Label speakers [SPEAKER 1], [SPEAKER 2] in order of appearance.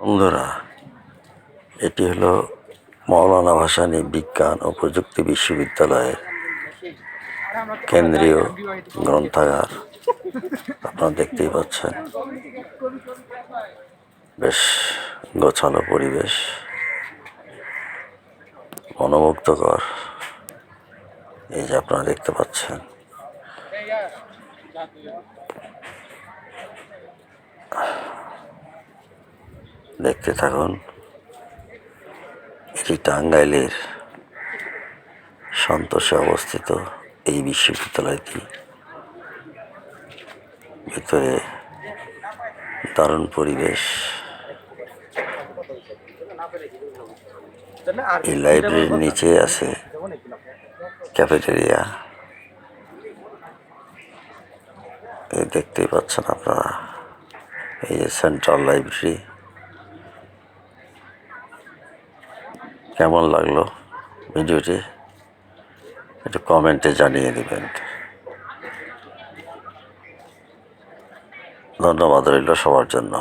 [SPEAKER 1] বন্ধুরা, এটি হলো মওলানা ভাসানী বিজ্ঞান ও প্রযুক্তি বিশ্ববিদ্যালয়ের কেন্দ্রীয় গ্রন্থাগার। আপনারা দেখতেই পাচ্ছেন, বেশ গোছালো পরিবেশ, মনোমুগ্ধকর। এই যে আপনারা দেখতে পাচ্ছেন, দেখতে থাকুন। এটি টাঙ্গাইলের সন্তোষে অবস্থিত এই বিশ্ববিদ্যালয়টি। ভিতরে দারুণ পরিবেশ। এই লাইব্রেরির নিচে আছে ক্যাফেটেরিয়া। এই দেখতেই পাচ্ছেন আপনারা, এই যে সেন্ট্রাল লাইব্রেরি। কেমন লাগলো ভিডিওটি একটু কমেন্টে জানিয়ে দেবেন। ধন্যবাদ রইল সবার জন্য।